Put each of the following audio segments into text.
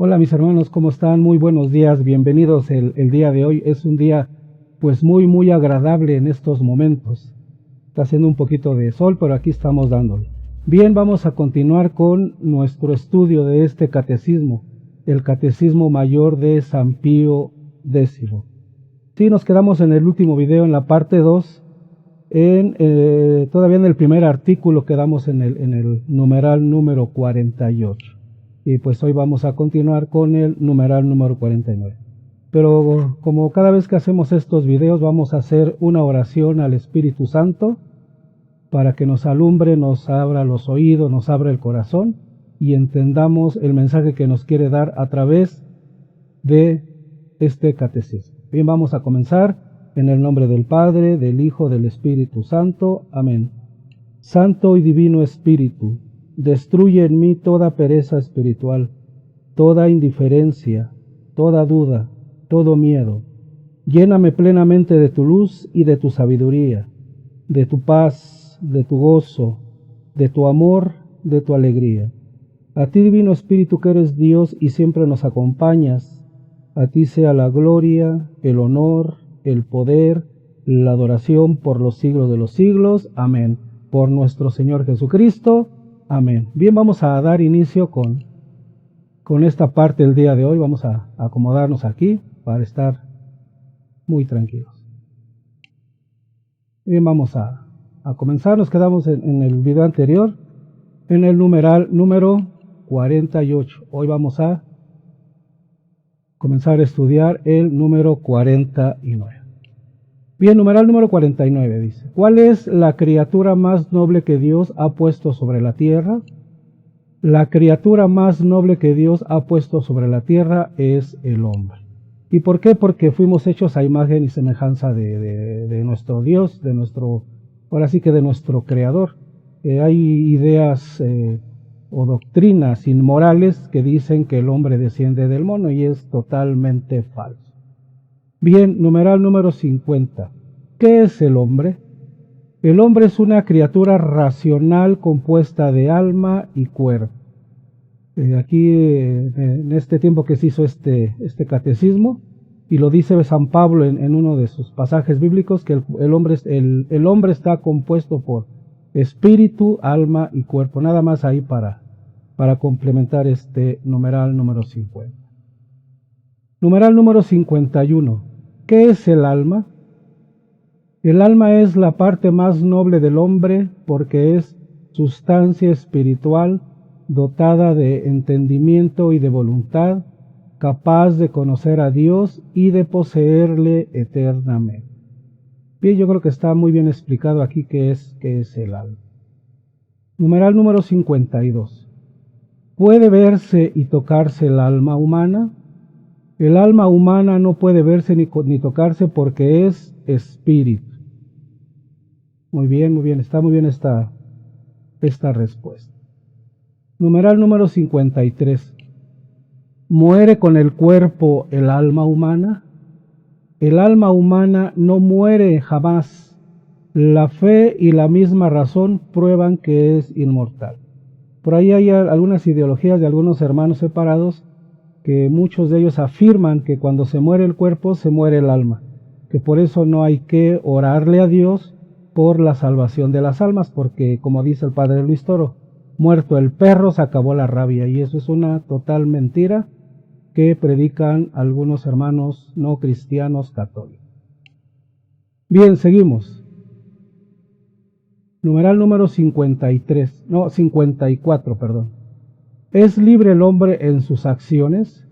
Hola mis hermanos, ¿cómo están? Muy buenos días, bienvenidos. El día de hoy es un día pues muy agradable en estos momentos. Está haciendo un poquito de sol, pero aquí estamos dándole. Bien, vamos a continuar con nuestro estudio de este catecismo, el Catecismo Mayor de San Pío X. Sí, nos quedamos en el último video, en la parte 2, todavía en el primer artículo quedamos en el numeral número 48. Y pues hoy vamos a continuar con el numeral número 49. Pero como cada vez que hacemos estos videos vamos a hacer una oración al Espíritu Santo para que nos alumbre, nos abra los oídos, nos abra el corazón y entendamos el mensaje que nos quiere dar a través de este catecismo. Bien, vamos a comenzar en el nombre del Padre, del Hijo, del Espíritu Santo. Amén. Santo y Divino Espíritu, destruye en mí toda pereza espiritual, toda indiferencia, toda duda, todo miedo. Lléname plenamente de tu luz y de tu sabiduría, de tu paz, de tu gozo, de tu amor, de tu alegría. A ti, Divino Espíritu, que eres Dios y siempre nos acompañas, a ti sea la gloria, el honor, el poder, la adoración por los siglos de los siglos. Amén. Por nuestro Señor Jesucristo. Amén. Bien, vamos a dar inicio con esta parte del día de hoy. Vamos a acomodarnos aquí para estar muy tranquilos. Bien, vamos a comenzar. Nos quedamos en el video anterior, en el numeral número 48. Hoy vamos a comenzar a estudiar el número 49. Bien, numeral número 49 dice: ¿cuál es la criatura más noble que Dios ha puesto sobre la tierra? La criatura más noble que Dios ha puesto sobre la tierra es el hombre. ¿Y por qué? Porque fuimos hechos a imagen y semejanza de nuestro Dios, ahora sí que de nuestro Creador. Hay ideas o doctrinas inmorales que dicen que el hombre desciende del mono y es totalmente falso. Bien, numeral número 50. ¿Qué es el hombre? El hombre es una criatura racional compuesta de alma y cuerpo. Aquí, en este tiempo que se hizo este catecismo, y lo dice San Pablo en uno de sus pasajes bíblicos, que el hombre está compuesto por espíritu, alma y cuerpo. Nada más ahí para complementar este numeral número 50. Numeral número 51. ¿Qué es el alma? El alma es la parte más noble del hombre porque es sustancia espiritual dotada de entendimiento y de voluntad, capaz de conocer a Dios y de poseerle eternamente. Bien, yo creo que está muy bien explicado aquí qué es el alma. Numeral número 52. ¿Puede verse y tocarse el alma humana? El alma humana no puede verse ni tocarse porque es espíritu. Muy bien, está muy bien esta respuesta. Numeral número 53. ¿Muere con el cuerpo el alma humana? El alma humana no muere jamás. La fe y la misma razón prueban que es inmortal. Por ahí hay algunas ideologías de algunos hermanos separados que muchos de ellos afirman que cuando se muere el cuerpo se muere el alma, que por eso no hay que orarle a Dios por la salvación de las almas, porque como dice el padre Luis Toro, muerto el perro se acabó la rabia, y eso es una total mentira que predican algunos hermanos no cristianos católicos. Bien, seguimos. Numeral número 54, perdón. ¿Es libre el hombre en sus acciones?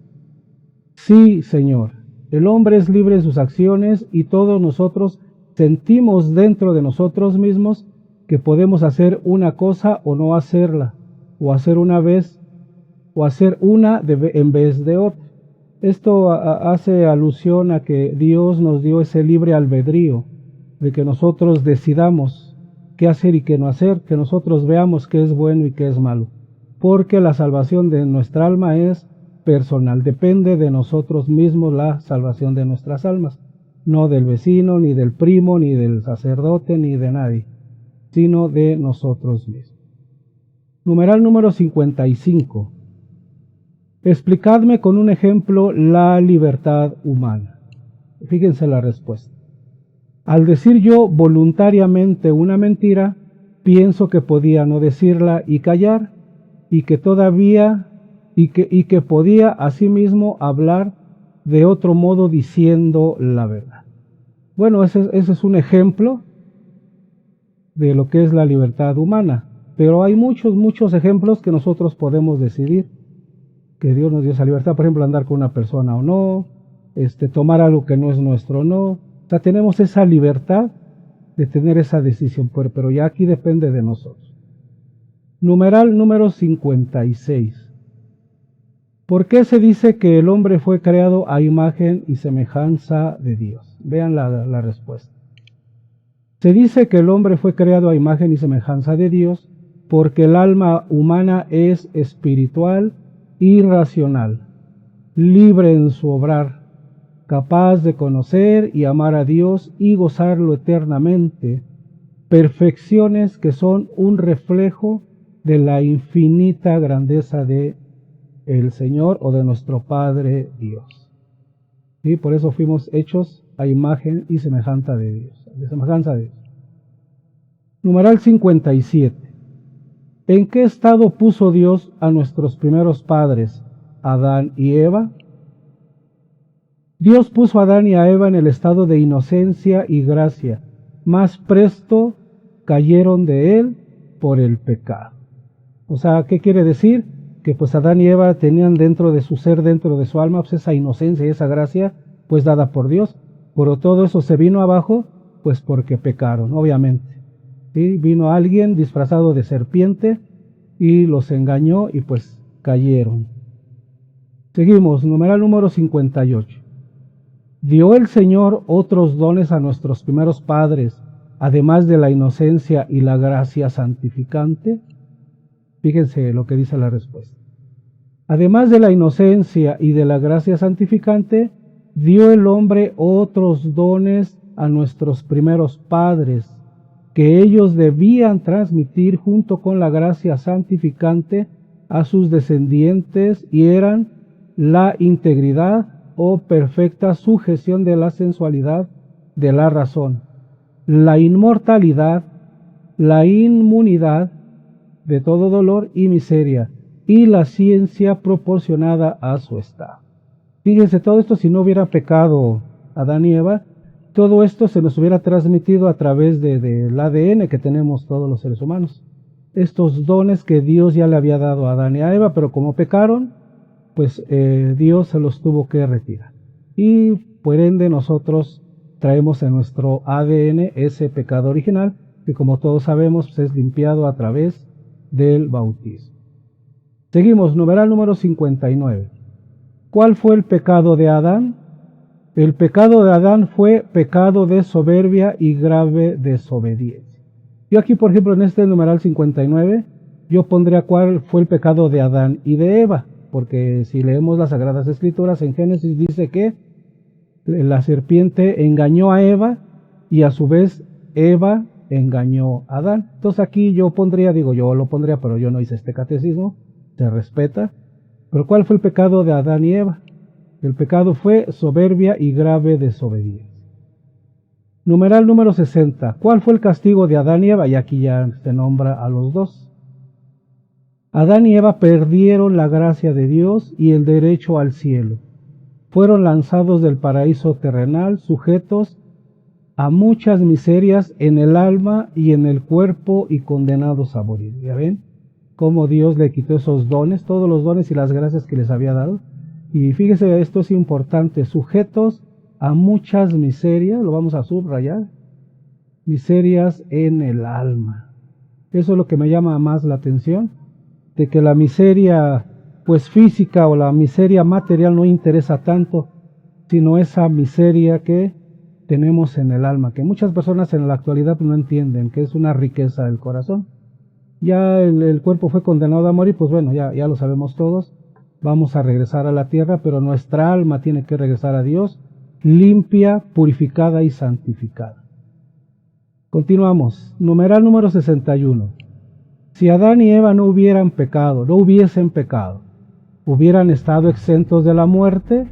Sí, Señor. El hombre es libre en sus acciones y todos nosotros sentimos dentro de nosotros mismos que podemos hacer una cosa o no hacerla, o hacer una vez, o hacer una en vez de otra. Esto hace alusión a que Dios nos dio ese libre albedrío, de que nosotros decidamos qué hacer y qué no hacer, que nosotros veamos qué es bueno y qué es malo, porque la salvación de nuestra alma es personal, depende de nosotros mismos la salvación de nuestras almas, no del vecino, ni del primo, ni del sacerdote, ni de nadie, sino de nosotros mismos. Numeral número 55. Explicadme con un ejemplo la libertad humana. Fíjense la respuesta. Al decir yo voluntariamente una mentira, pienso que podía no decirla y callar, y que podía asimismo hablar de otro modo diciendo la verdad. Bueno, ese es un ejemplo de lo que es la libertad humana, pero hay muchos ejemplos que nosotros podemos decidir que Dios nos dio esa libertad. Por ejemplo, andar con una persona o no, tomar algo que no es nuestro o no. O sea, tenemos esa libertad de tener esa decisión, pero ya aquí depende de nosotros. Numeral número 56. ¿Por qué se dice que el hombre fue creado a imagen y semejanza de Dios? Vean la respuesta. Se dice que el hombre fue creado a imagen y semejanza de Dios porque el alma humana es espiritual y racional, libre en su obrar, capaz de conocer y amar a Dios y gozarlo eternamente, perfecciones que son un reflejo de la infinita grandeza de el Señor o de nuestro Padre Dios. Y por eso fuimos hechos a imagen y semejanza de Dios. Numeral 57. ¿En qué estado puso Dios a nuestros primeros padres, Adán y Eva? Dios puso a Adán y a Eva en el estado de inocencia y gracia. Más presto cayeron de él por el pecado. O sea, ¿qué quiere decir? Que pues Adán y Eva tenían dentro de su ser, dentro de su alma, pues esa inocencia y esa gracia, pues dada por Dios. Pero todo eso se vino abajo, pues porque pecaron, obviamente. ¿Sí? Vino alguien disfrazado de serpiente y los engañó y pues cayeron. Seguimos, numeral número 58. ¿Dio el Señor otros dones a nuestros primeros padres, además de la inocencia y la gracia santificante? Fíjense lo que dice la respuesta. Además de la inocencia y de la gracia santificante, dio el hombre otros dones a nuestros primeros padres, que ellos debían transmitir junto con la gracia santificante a sus descendientes, y eran la integridad o perfecta sujeción de la sensualidad de la razón, la inmortalidad, la inmunidad de todo dolor y miseria, y la ciencia proporcionada a su estado. Fíjense, todo esto, si no hubiera pecado Adán y Eva, todo esto se nos hubiera transmitido a través del ADN que tenemos todos los seres humanos. Estos dones que Dios ya le había dado a Adán y a Eva, pero como pecaron, pues Dios se los tuvo que retirar. Y por ende nosotros traemos en nuestro ADN ese pecado original, que como todos sabemos, pues, es limpiado a través del bautismo. Seguimos, numeral número 59. ¿Cuál fue el pecado de Adán? El pecado de Adán fue pecado de soberbia y grave desobediencia. Yo aquí, por ejemplo, en este numeral 59, yo pondría cuál fue el pecado de Adán y de Eva, porque si leemos las Sagradas Escrituras, en Génesis dice que la serpiente engañó a Eva y a su vez Eva engañó a Adán. Entonces aquí yo lo pondría, pero yo no hice este catecismo, se respeta. Pero ¿cuál fue el pecado de Adán y Eva? El pecado fue soberbia y grave desobediencia. Numeral número 60. ¿Cuál fue el castigo de Adán y Eva? Y aquí ya se nombra a los dos. Adán y Eva perdieron la gracia de Dios y el derecho al cielo. Fueron lanzados del paraíso terrenal, sujetos a muchas miserias en el alma y en el cuerpo y condenados a morir. ¿Ya ven cómo Dios le quitó esos dones, todos los dones y las gracias que les había dado? Y fíjese, esto es importante, sujetos a muchas miserias, lo vamos a subrayar, miserias en el alma. Eso es lo que me llama más la atención, de que la miseria pues física o la miseria material no interesa tanto, sino esa miseria que tenemos en el alma, que muchas personas en la actualidad no entienden, que es una riqueza del corazón. Ya el cuerpo fue condenado a morir, pues bueno, ya lo sabemos todos, vamos a regresar a la tierra, pero nuestra alma tiene que regresar a Dios, limpia, purificada y santificada. Continuamos, numeral número 61. Si Adán y Eva no hubiesen pecado, hubieran estado exentos de la muerte?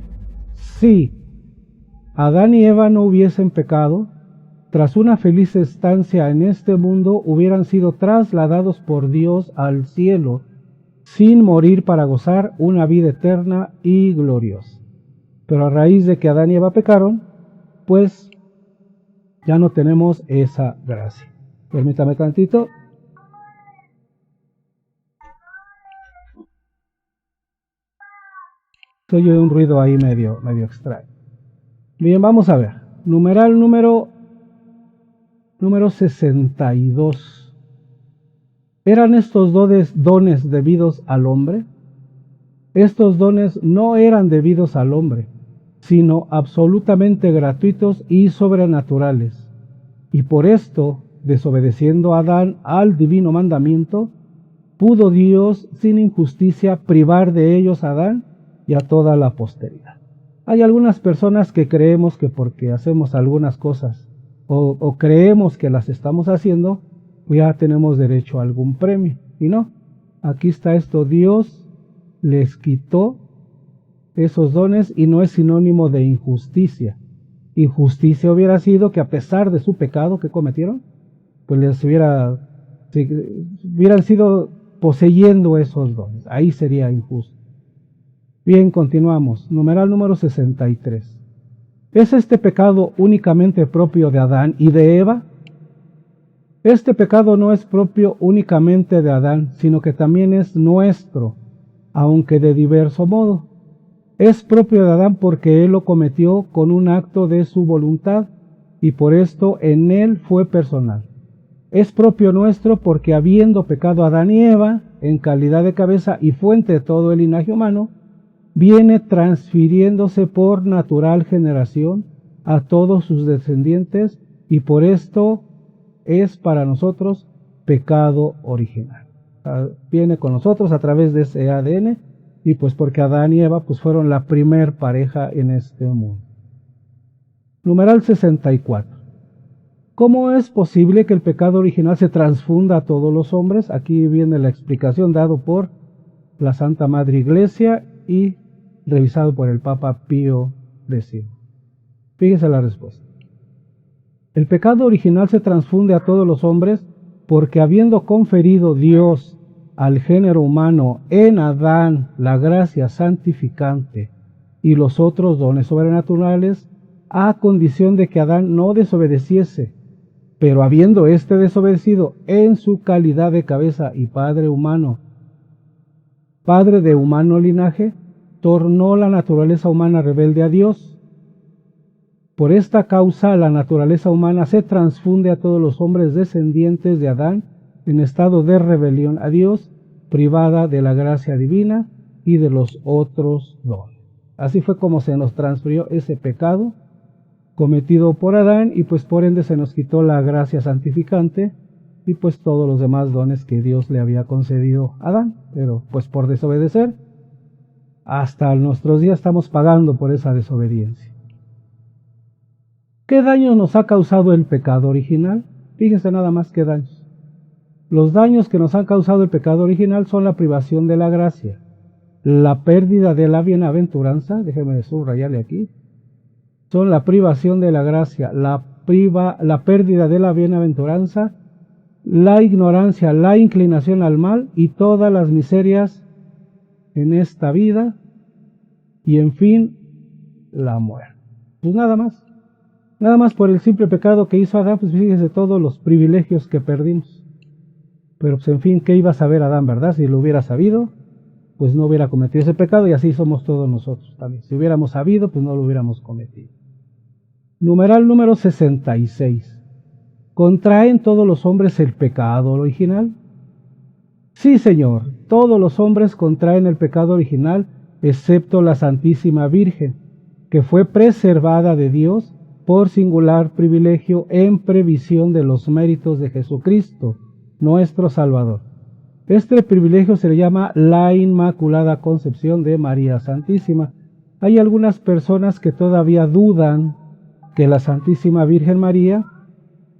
Sí. Adán y Eva no hubiesen pecado, tras una feliz estancia en este mundo hubieran sido trasladados por Dios al cielo, sin morir para gozar una vida eterna y gloriosa. Pero a raíz de que Adán y Eva pecaron, pues ya no tenemos esa gracia. Permítame tantito. Se oye un ruido ahí medio extraño. Bien, vamos a ver. Numeral número 62. ¿Eran estos dones debidos al hombre? Estos dones no eran debidos al hombre, sino absolutamente gratuitos y sobrenaturales. Y por esto, desobedeciendo a Adán al divino mandamiento, pudo Dios sin injusticia privar de ellos a Adán y a toda la posteridad. Hay algunas personas que creemos que porque hacemos algunas cosas o creemos que las estamos haciendo, ya tenemos derecho a algún premio. Y no, aquí está esto, Dios les quitó esos dones y no es sinónimo de injusticia. Injusticia hubiera sido que a pesar de su pecado que cometieron, pues les hubieran sido poseyendo esos dones. Ahí sería injusto. Bien, continuamos. Numeral número 63. ¿Es este pecado únicamente propio de Adán y de Eva? Este pecado no es propio únicamente de Adán, sino que también es nuestro, aunque de diverso modo. Es propio de Adán porque él lo cometió con un acto de su voluntad y por esto en él fue personal. Es propio nuestro porque habiendo pecado Adán y Eva, en calidad de cabeza y fuente de todo el linaje humano, viene transfiriéndose por natural generación a todos sus descendientes y por esto es para nosotros pecado original. Viene con nosotros a través de ese ADN y pues porque Adán y Eva pues fueron la primer pareja en este mundo. Numeral 64. ¿Cómo es posible que el pecado original se transfunda a todos los hombres? Aquí viene la explicación dado por la Santa Madre Iglesia y revisado por el Papa Pío X. Fíjese la respuesta. El pecado original se transfunde a todos los hombres porque habiendo conferido Dios al género humano en Adán la gracia santificante y los otros dones sobrenaturales, a condición de que Adán no desobedeciese, pero habiendo éste desobedecido en su calidad de cabeza y padre humano, padre de humano linaje, tornó la naturaleza humana rebelde a Dios. Por esta causa la naturaleza humana se transfunde a todos los hombres descendientes de Adán en estado de rebelión a Dios, privada de la gracia divina y de los otros dones. Así fue como se nos transfirió ese pecado cometido por Adán y pues por ende se nos quitó la gracia santificante y pues todos los demás dones que Dios le había concedido a Adán, pero pues por desobedecer, hasta nuestros días estamos pagando por esa desobediencia. ¿Qué daño nos ha causado el pecado original? Fíjense nada más qué daños. Los daños que nos han causado el pecado original son la privación de la gracia, la pérdida de la bienaventuranza, déjeme subrayarle aquí, son la privación de la gracia, la pérdida de la bienaventuranza, la ignorancia, la inclinación al mal y todas las miserias en esta vida y en fin la muerte. Pues nada más por el simple pecado que hizo Adán, pues fíjese todos los privilegios que perdimos. Pero pues en fin, ¿qué iba a saber Adán, verdad? Si lo hubiera sabido, pues no hubiera cometido ese pecado y así somos todos nosotros también. Si hubiéramos sabido, pues no lo hubiéramos cometido. Numeral número 66. ¿Contraen todos los hombres el pecado original? Sí, Señor, todos los hombres contraen el pecado original, excepto la Santísima Virgen, que fue preservada de Dios por singular privilegio en previsión de los méritos de Jesucristo, nuestro Salvador. Este privilegio se le llama la Inmaculada Concepción de María Santísima. Hay algunas personas que todavía dudan que la Santísima Virgen María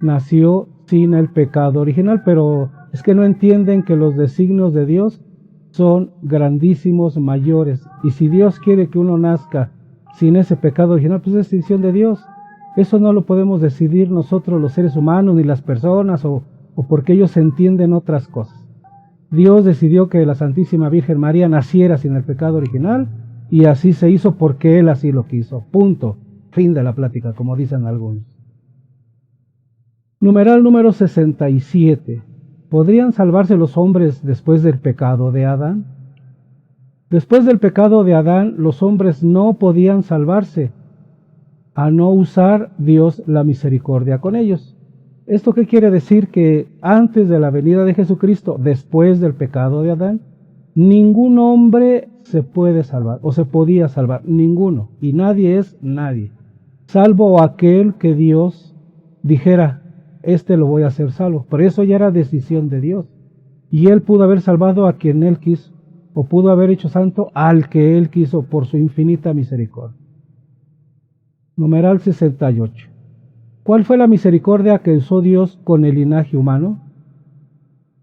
nació sin el pecado original, pero es que no entienden que los designios de Dios son grandísimos, mayores. Y si Dios quiere que uno nazca sin ese pecado original, pues es decisión de Dios. Eso no lo podemos decidir nosotros los seres humanos ni las personas o porque ellos entienden otras cosas. Dios decidió que la Santísima Virgen María naciera sin el pecado original y así se hizo porque Él así lo quiso. Punto. Fin de la plática, como dicen algunos. Numeral número 67. ¿Podrían salvarse los hombres después del pecado de Adán? Después del pecado de Adán, los hombres no podían salvarse a no usar Dios la misericordia con ellos. ¿Esto qué quiere decir? Que antes de la venida de Jesucristo, después del pecado de Adán, ningún hombre se puede salvar o se podía salvar, ninguno, y nadie es nadie, salvo aquel que Dios dijera, este lo voy a hacer salvo. Por eso ya era decisión de Dios, y Él pudo haber salvado a quien Él quiso, o pudo haber hecho santo al que Él quiso por su infinita misericordia. Numeral 68. ¿Cuál fue la misericordia que usó Dios con el linaje humano?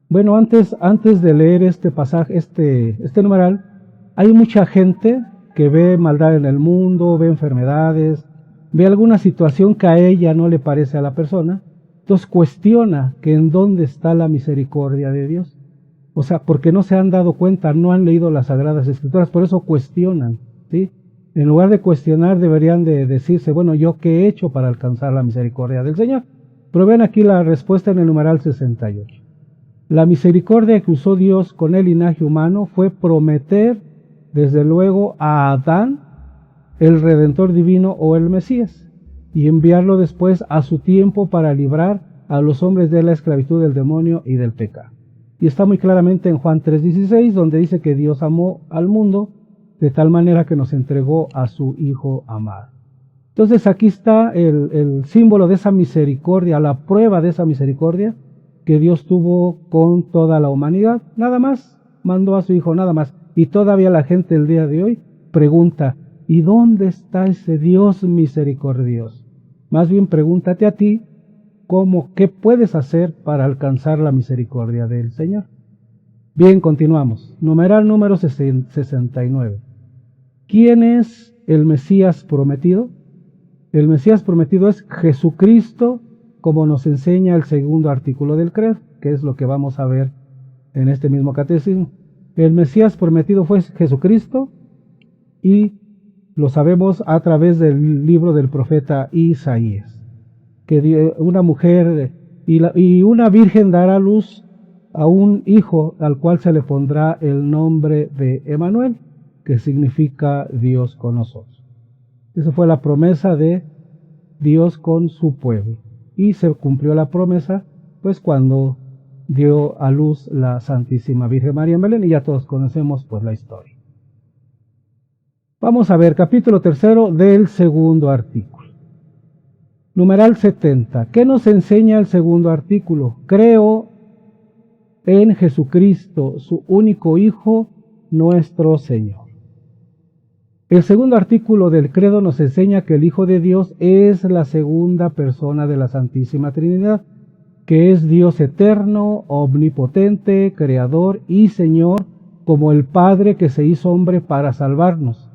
Bueno, antes de leer este pasaje, este numeral, hay mucha gente que ve maldad en el mundo, ve enfermedades, ve alguna situación que a ella no le parece a la persona, entonces cuestiona que en dónde está la misericordia de Dios. O sea, porque no se han dado cuenta, no han leído las Sagradas Escrituras, por eso cuestionan, ¿sí? En lugar de cuestionar, deberían de decirse, bueno, ¿yo qué he hecho para alcanzar la misericordia del Señor? Pero ven aquí la respuesta en el numeral 68. La misericordia que usó Dios con el linaje humano fue prometer, desde luego, a Adán, el Redentor divino o el Mesías, y enviarlo después a su tiempo para librar a los hombres de la esclavitud del demonio y del pecado. Y está muy claramente en Juan 3:16, donde dice que Dios amó al mundo de tal manera que nos entregó a su Hijo amado. Entonces aquí está el símbolo de esa misericordia, la prueba de esa misericordia que Dios tuvo con toda la humanidad. Nada más, mandó a su Hijo, nada más. Y todavía la gente el día de hoy pregunta, ¿y dónde está ese Dios misericordioso? Más bien pregúntate a ti, ¿qué puedes hacer para alcanzar la misericordia del Señor? Bien, continuamos. Numeral número 69. ¿Quién es el Mesías prometido? El Mesías prometido es Jesucristo, como nos enseña el segundo artículo del credo, que es lo que vamos a ver en este mismo catecismo. El Mesías prometido fue Jesucristo y lo sabemos a través del libro del profeta Isaías, que una mujer y una virgen dará luz a un hijo al cual se le pondrá el nombre de Emmanuel, que significa Dios con nosotros. Esa fue la promesa de Dios con su pueblo. Y se cumplió la promesa, pues cuando dio a luz la Santísima Virgen María en Belén, y ya todos conocemos pues la historia. Vamos a ver capítulo 3 del segundo artículo. Numeral 70. ¿Qué nos enseña el segundo artículo? Creo en Jesucristo, su único Hijo, nuestro Señor. El segundo artículo del credo nos enseña que el Hijo de Dios es la segunda persona de la Santísima Trinidad, que es Dios eterno, omnipotente, creador y Señor, como el Padre que se hizo hombre para salvarnos,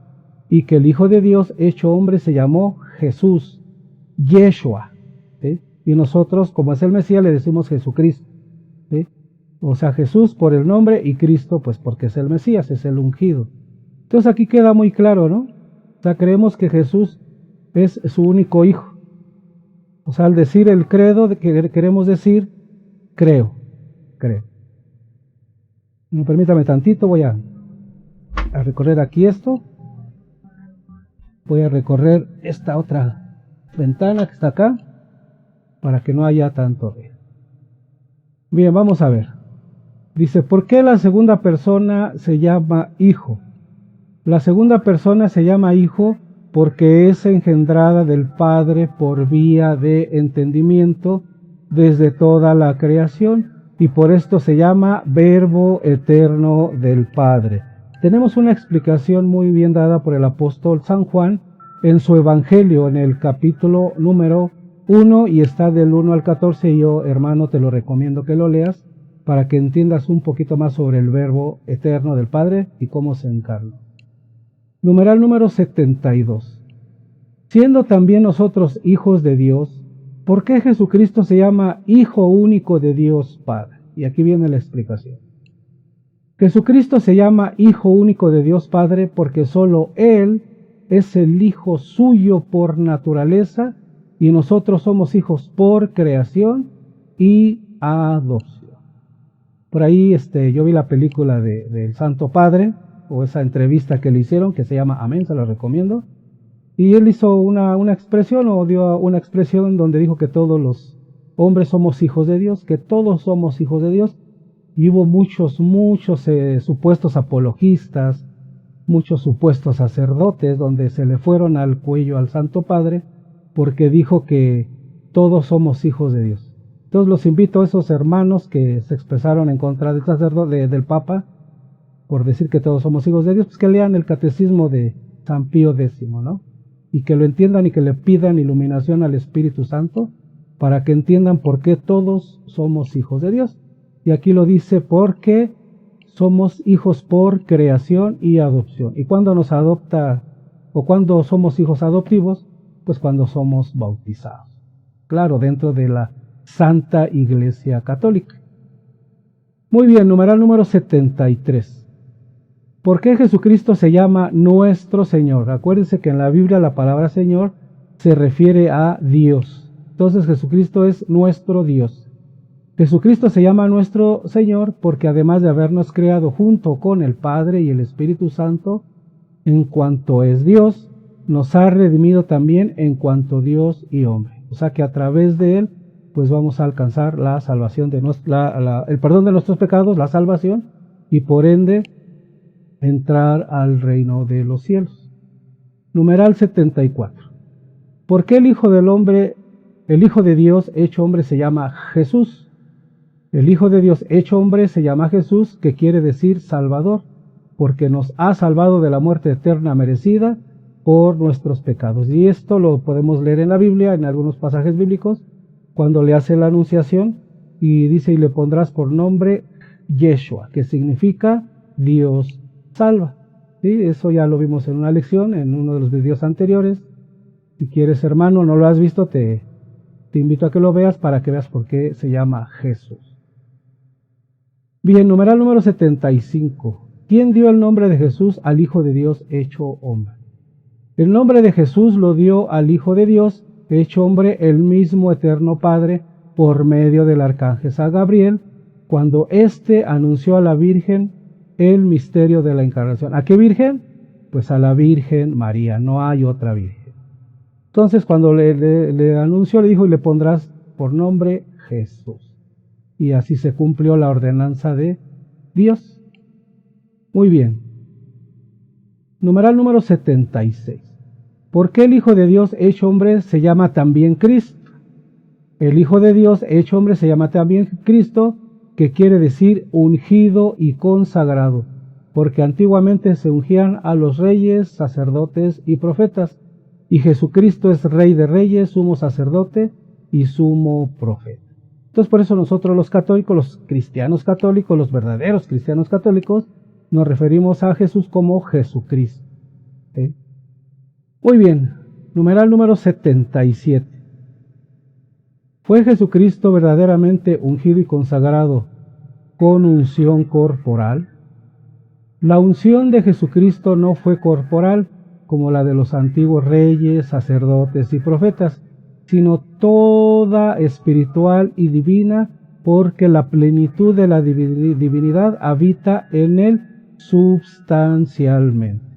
y que el Hijo de Dios hecho hombre se llamó Jesús, Yeshua, ¿sí? Y nosotros, como es el Mesías, le decimos Jesucristo, ¿sí? O sea, Jesús por el nombre y Cristo pues porque es el Mesías, es el ungido. Entonces aquí queda muy claro, ¿no? O sea, creemos que Jesús es su único Hijo. O sea, al decir el credo, queremos decir, creo. Permítame tantito, voy a recorrer aquí esto. Voy a recorrer esta otra ventana que está acá, para que no haya tanto ruido. Bien, vamos a ver. Dice, ¿por qué la segunda persona se llama Hijo? La segunda persona se llama Hijo porque es engendrada del Padre por vía de entendimiento desde toda la creación, y por esto se llama Verbo eterno del Padre. Tenemos una explicación muy bien dada por el apóstol San Juan en su Evangelio, en el capítulo número 1, y está del 1 al 14, y yo, hermano, te lo recomiendo que lo leas para que entiendas un poquito más sobre el verbo eterno del Padre y cómo se encarnó. Numeral número 72. Siendo también nosotros hijos de Dios, ¿por qué Jesucristo se llama Hijo único de Dios Padre? Y aquí viene la explicación. Jesucristo se llama Hijo único de Dios Padre porque solo Él es el Hijo suyo por naturaleza y nosotros somos hijos por creación y adopción. Por ahí yo vi la película del Santo Padre, o esa entrevista que le hicieron, que se llama Amén, se la recomiendo. Y él hizo una expresión, o dio una expresión donde dijo que todos los hombres somos hijos de Dios, que todos somos hijos de Dios. Y hubo muchos supuestos apologistas, muchos supuestos sacerdotes, donde se le fueron al cuello al Santo Padre, porque dijo que todos somos hijos de Dios. Entonces los invito a esos hermanos que se expresaron en contra del sacerdote, del Papa, por decir que todos somos hijos de Dios, pues que lean el catecismo de San Pío X, ¿no? Y que lo entiendan y que le pidan iluminación al Espíritu Santo para que entiendan por qué todos somos hijos de Dios. Y aquí lo dice porque somos hijos por creación y adopción. ¿Y cuando nos adopta o cuando somos hijos adoptivos? Pues cuando somos bautizados. Claro, dentro de la Santa Iglesia Católica. Muy bien, numeral número 73. ¿Por qué Jesucristo se llama nuestro Señor? Acuérdense que en la Biblia la palabra Señor se refiere a Dios. Entonces Jesucristo es nuestro Dios. Jesucristo se llama nuestro Señor porque además de habernos creado junto con el Padre y el Espíritu Santo, en cuanto es Dios, nos ha redimido también en cuanto Dios y hombre. O sea que a través de Él, pues vamos a alcanzar la salvación de el perdón de nuestros pecados, la salvación, y por ende entrar al reino de los cielos. Numeral 74. ¿Por qué el Hijo del Hombre, el Hijo de Dios hecho hombre se llama Jesús? El Hijo de Dios hecho hombre se llama Jesús, que quiere decir Salvador, porque nos ha salvado de la muerte eterna merecida por nuestros pecados. Y esto lo podemos leer en la Biblia, en algunos pasajes bíblicos, cuando le hace la anunciación y dice, y le pondrás por nombre Yeshua, que significa Dios salva. ¿Sí? Eso ya lo vimos en una lección, en uno de los videos anteriores. Si quieres, hermano, no lo has visto, te invito a que lo veas para que veas por qué se llama Jesús. Bien, numeral número 75. ¿Quién dio el nombre de Jesús al Hijo de Dios hecho hombre? El nombre de Jesús lo dio al Hijo de Dios hecho hombre el mismo eterno Padre por medio del arcángel San Gabriel, cuando éste anunció a la Virgen el misterio de la encarnación. ¿A qué Virgen? Pues a la Virgen María, no hay otra Virgen. Entonces cuando le anunció, le dijo, y le pondrás por nombre Jesús. Y así se cumplió la ordenanza de Dios. Muy bien. Numeral número 76. ¿Por qué el Hijo de Dios hecho hombre se llama también Cristo? El Hijo de Dios hecho hombre se llama también Cristo, que quiere decir ungido y consagrado, porque antiguamente se ungían a los reyes, sacerdotes y profetas, y Jesucristo es Rey de Reyes, sumo sacerdote y sumo profeta. Entonces por eso nosotros los católicos, los cristianos católicos, los verdaderos cristianos católicos, nos referimos a Jesús como Jesucristo. ¿Sí? Muy bien, numeral número 77. ¿Fue Jesucristo verdaderamente ungido y consagrado con unción corporal? La unción de Jesucristo no fue corporal como la de los antiguos reyes, sacerdotes y profetas, sino toda espiritual y divina, porque la plenitud de la divinidad habita en él substancialmente.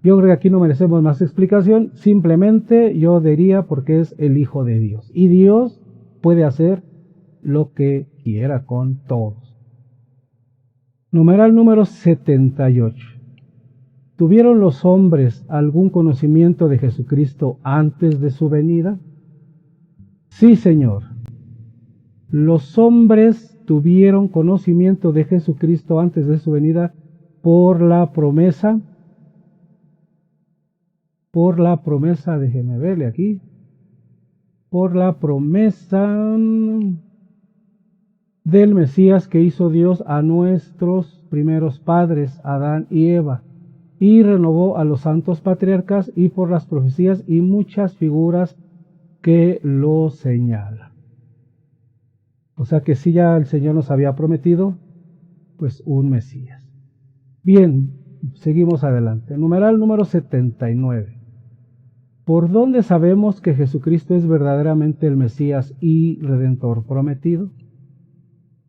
Yo creo que aquí no merecemos más explicación, simplemente yo diría porque es el Hijo de Dios. Y Dios puede hacer lo que quiera con todos. Numeral número 78. ¿Tuvieron los hombres algún conocimiento de Jesucristo antes de su venida? Sí, Señor. Los hombres tuvieron conocimiento de Jesucristo antes de su venida por la promesa, déjeme verle aquí, por la promesa del Mesías que hizo Dios a nuestros primeros padres, Adán y Eva, y renovó a los santos patriarcas y por las profecías y muchas figuras que lo señalan. O sea que sí, ya el Señor nos había prometido pues un Mesías. Bien, seguimos adelante. Numeral número 79. ¿Por dónde sabemos que Jesucristo es verdaderamente el Mesías y Redentor prometido?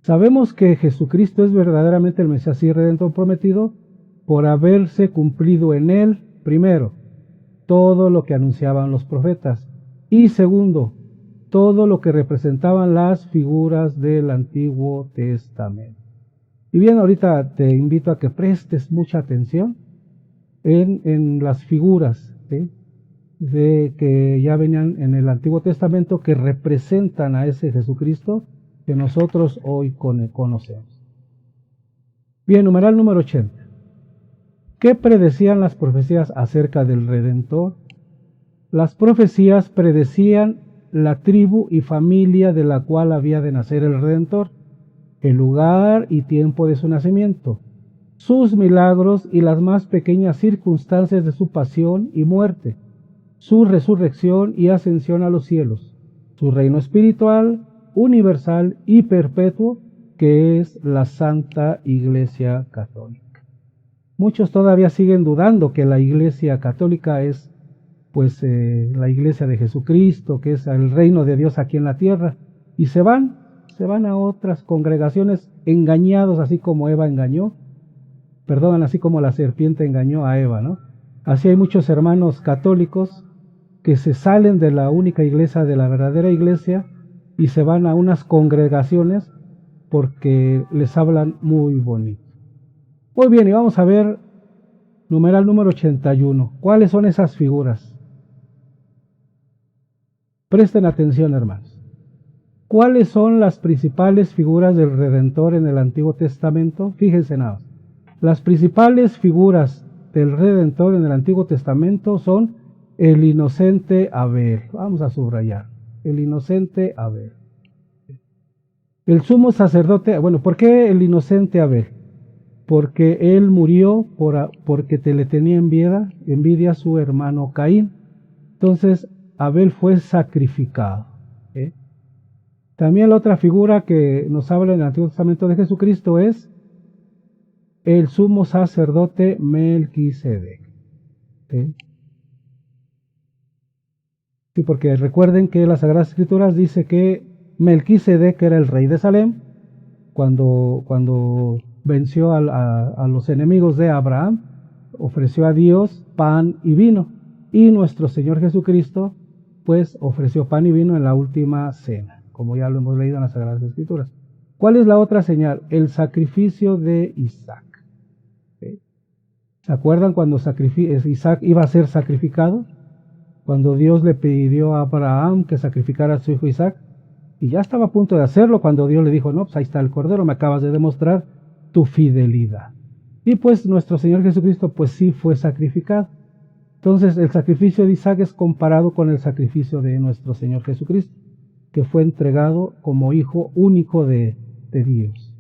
Sabemos que Jesucristo es verdaderamente el Mesías y Redentor prometido por haberse cumplido en él, primero, todo lo que anunciaban los profetas, y segundo, todo lo que representaban las figuras del Antiguo Testamento. Y bien, ahorita te invito a que prestes mucha atención en las figuras, ¿sí?, de que ya venían en el Antiguo Testamento, que representan a ese Jesucristo que nosotros hoy conocemos. Bien, numeral número 80. ¿Qué predecían las profecías acerca del Redentor? Las profecías predecían la tribu y familia de la cual había de nacer el Redentor, el lugar y tiempo de su nacimiento, sus milagros y las más pequeñas circunstancias de su pasión y muerte, su resurrección y ascensión a los cielos, su reino espiritual, universal y perpetuo, que es la Santa Iglesia Católica. Muchos todavía siguen dudando que la Iglesia Católica es pues la Iglesia de Jesucristo, que es el reino de Dios aquí en la tierra, y se van a otras congregaciones engañados, así como así como la serpiente engañó a Eva, ¿no? Así hay muchos hermanos católicos que se salen de la única iglesia, de la verdadera iglesia, y se van a unas congregaciones porque les hablan muy bonito. Muy bien, y vamos a ver numeral número 81. ¿Cuáles son esas figuras? Presten atención, hermanos. ¿Cuáles son las principales figuras del Redentor en el Antiguo Testamento? Fíjense nada. Las principales figuras del Redentor en el Antiguo Testamento son el inocente Abel. Vamos a subrayar. El inocente Abel. El sumo sacerdote. Bueno, ¿por qué el inocente Abel? Porque él murió porque le tenía envidia a su hermano Caín. Entonces, Abel fue sacrificado. También la otra figura que nos habla en el Antiguo Testamento de Jesucristo es el sumo sacerdote Melquisedec. Sí, porque recuerden que las Sagradas Escrituras dice que Melquisedec era el rey de Salem cuando venció a los enemigos de Abraham, ofreció a Dios pan y vino, y nuestro Señor Jesucristo pues ofreció pan y vino en la última cena, como ya lo hemos leído en las Sagradas Escrituras. ¿Cuál es la otra señal? El sacrificio de Isaac. ¿Se acuerdan cuando Isaac iba a ser sacrificado? Cuando Dios le pidió a Abraham que sacrificara a su hijo Isaac, y ya estaba a punto de hacerlo cuando Dios le dijo, no, pues ahí está el cordero, me acabas de demostrar tu fidelidad. Y pues nuestro Señor Jesucristo pues sí fue sacrificado. Entonces el sacrificio de Isaac es comparado con el sacrificio de nuestro Señor Jesucristo, que fue entregado como hijo único de Dios.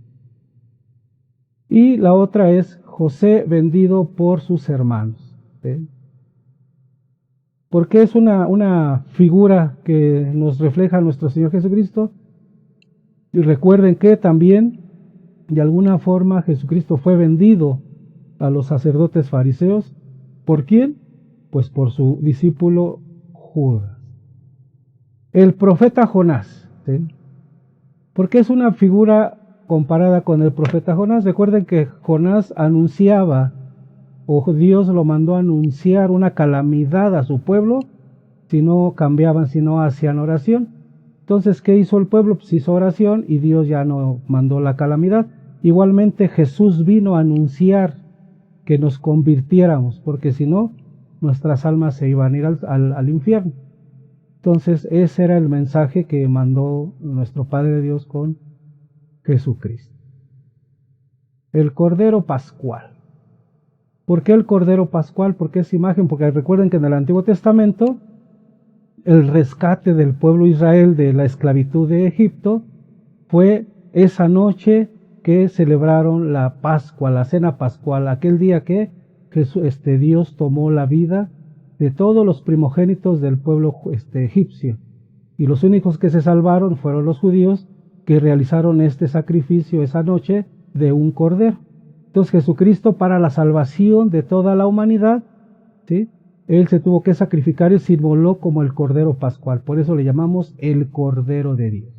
Y la otra es José vendido por sus hermanos. Porque es una figura que nos refleja a nuestro Señor Jesucristo. Y recuerden que también, de alguna forma, Jesucristo fue vendido a los sacerdotes fariseos. ¿Por quién? Pues por su discípulo Judas. El profeta Jonás. Porque es una figura comparada con el profeta Jonás. Recuerden que Jonás anunciaba, o Dios lo mandó a anunciar una calamidad a su pueblo si no cambiaban, si no hacían oración. Entonces, ¿qué hizo el pueblo? Pues hizo oración y Dios ya no mandó la calamidad. Igualmente Jesús vino a anunciar que nos convirtiéramos, porque si no, nuestras almas se iban a ir al infierno. Entonces, ese era el mensaje que mandó nuestro Padre Dios con Jesucristo. El Cordero Pascual. ¿Por qué el Cordero Pascual? ¿Por qué esa imagen? Porque recuerden que en el Antiguo Testamento el rescate del pueblo de Israel de la esclavitud de Egipto fue esa noche que celebraron la Pascua, la cena pascual, aquel día que Dios tomó la vida de todos los primogénitos del pueblo egipcio. Y los únicos que se salvaron fueron los judíos, que realizaron este sacrificio esa noche de un cordero. Entonces Jesucristo, para la salvación de toda la humanidad, ¿sí?, Él se tuvo que sacrificar y se inmoló como el cordero pascual. Por eso le llamamos el Cordero de Dios.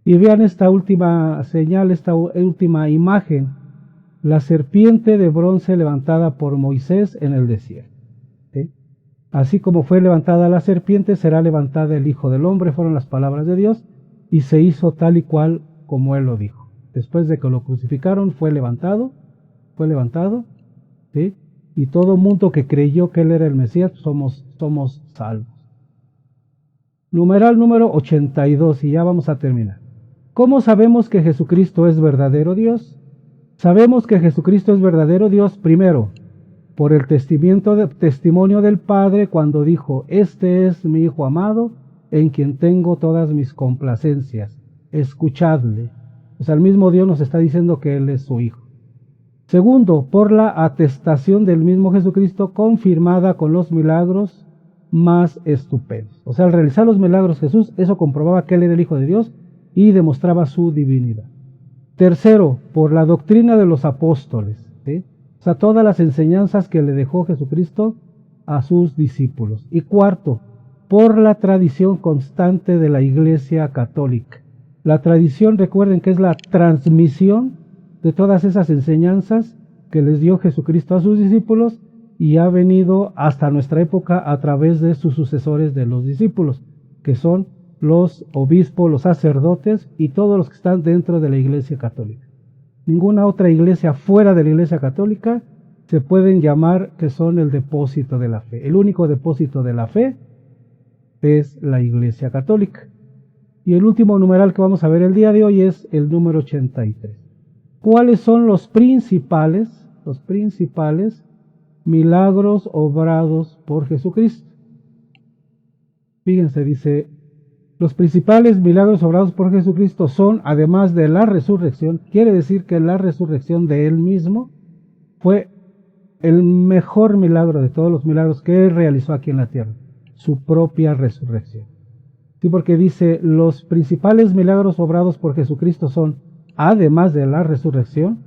Y vean esta última señal, esta última imagen, la serpiente de bronce levantada por Moisés en el desierto. ¿Sí? Así como fue levantada la serpiente, será levantada el Hijo del Hombre, fueron las palabras de Dios, y se hizo tal y cual como Él lo dijo. Después de que lo crucificaron, fue levantado, ¿sí?, y todo mundo que creyó que Él era el Mesías, somos salvos. Numeral número 82, y ya vamos a terminar. ¿Cómo sabemos que Jesucristo es verdadero Dios? Sabemos que Jesucristo es verdadero Dios, primero, por el testimonio del Padre cuando dijo: este es mi Hijo amado, en quien tengo todas mis complacencias, escuchadle. O sea, el mismo Dios nos está diciendo que Él es su Hijo. Segundo, por la atestación del mismo Jesucristo, confirmada con los milagros más estupendos. O sea, al realizar los milagros Jesús, eso comprobaba que Él era el Hijo de Dios y demostraba su divinidad. Tercero, por la doctrina de los apóstoles, ¿sí? O sea, todas las enseñanzas que le dejó Jesucristo a sus discípulos. Y cuarto, por la tradición constante de la Iglesia Católica. La tradición, recuerden que es la transmisión de todas esas enseñanzas que les dio Jesucristo a sus discípulos y ha venido hasta nuestra época a través de sus sucesores de los discípulos, que son los obispos, los sacerdotes y todos los que están dentro de la Iglesia Católica. Ninguna otra iglesia fuera de la Iglesia Católica se pueden llamar que son el depósito de la fe. El único depósito de la fe es la Iglesia Católica. Y el último numeral que vamos a ver el día de hoy es el número 83. ¿Cuáles son los principales milagros obrados por Jesucristo? Fíjense, dice: los principales milagros obrados por Jesucristo son, además de la resurrección, quiere decir que la resurrección de Él mismo fue el mejor milagro de todos los milagros que Él realizó aquí en la tierra, su propia resurrección. Sí, porque dice: los principales milagros obrados por Jesucristo son, además de la resurrección,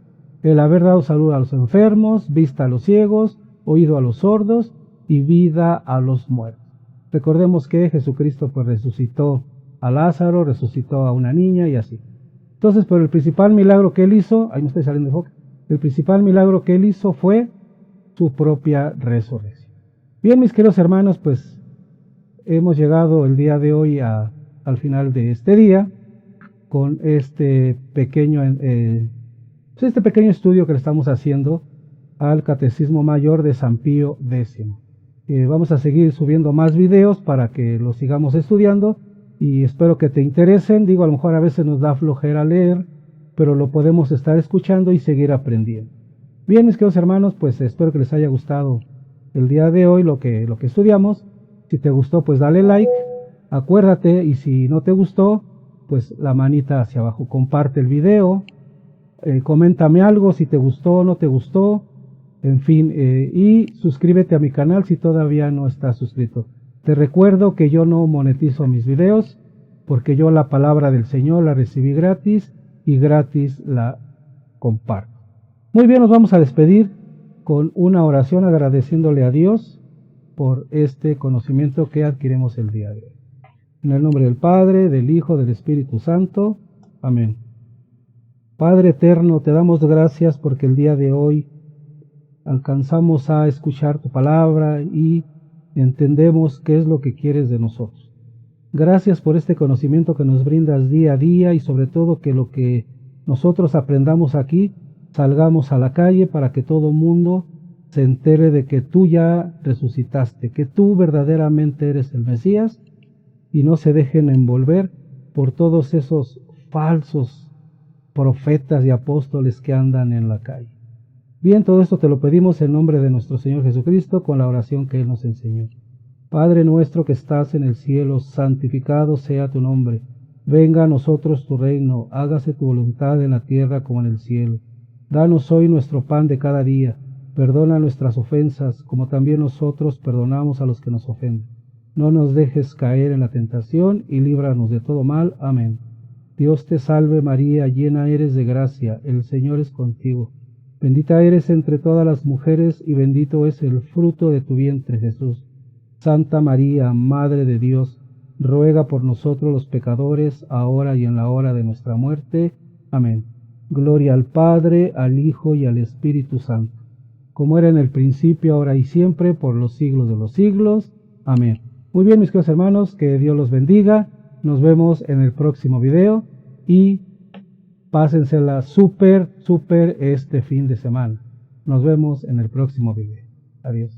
el haber dado salud a los enfermos, vista a los ciegos, oído a los sordos y vida a los muertos. Recordemos que Jesucristo pues resucitó a Lázaro, resucitó a una niña y así. Entonces, pero el principal milagro que Él hizo, ahí me estoy saliendo de foco, el principal milagro que Él hizo fue su propia resurrección. Bien, mis queridos hermanos, pues hemos llegado el día de hoy al final de este día con este pequeño estudio que le estamos haciendo al Catecismo Mayor de San Pío X. Vamos a seguir subiendo más videos para que los sigamos estudiando y espero que te interesen. Digo, a lo mejor a veces nos da flojera leer, pero lo podemos estar escuchando y seguir aprendiendo. Bien, mis queridos hermanos, pues espero que les haya gustado el día de hoy lo que estudiamos. Si te gustó, pues dale like, acuérdate, y si no te gustó, pues la manita hacia abajo, comparte el video, coméntame algo si te gustó o no te gustó, en fin, y suscríbete a mi canal si todavía no estás suscrito. Te recuerdo que yo no monetizo mis videos, porque yo la palabra del Señor la recibí gratis y gratis la comparto. Muy bien, nos vamos a despedir con una oración agradeciéndole a Dios por este conocimiento que adquirimos el día de hoy. En el nombre del Padre, del Hijo, del Espíritu Santo. Amén. Padre eterno, te damos gracias porque el día de hoy alcanzamos a escuchar tu palabra y entendemos qué es lo que quieres de nosotros. Gracias por este conocimiento que nos brindas día a día y sobre todo que lo que nosotros aprendamos aquí, salgamos a la calle para que todo el mundo se entere de que tú ya resucitaste, que tú verdaderamente eres el Mesías, y no se dejen envolver por todos esos falsos profetas y apóstoles que andan en la calle. Bien, todo esto te lo pedimos en nombre de nuestro Señor Jesucristo con la oración que Él nos enseñó. Padre nuestro que estás en el cielo, santificado sea tu nombre. Venga a nosotros tu reino, hágase tu voluntad en la tierra como en el cielo. Danos hoy nuestro pan de cada día. Perdona nuestras ofensas, como también nosotros perdonamos a los que nos ofenden. No nos dejes caer en la tentación y líbranos de todo mal. Amén. Dios te salve María, llena eres de gracia, el Señor es contigo. Bendita eres entre todas las mujeres y bendito es el fruto de tu vientre, Jesús. Santa María, Madre de Dios, ruega por nosotros los pecadores, ahora y en la hora de nuestra muerte. Amén. Gloria al Padre, al Hijo y al Espíritu Santo, como era en el principio, ahora y siempre, por los siglos de los siglos. Amén. Muy bien, mis queridos hermanos, que Dios los bendiga. Nos vemos en el próximo video y pásensela súper este fin de semana. Nos vemos en el próximo video. Adiós.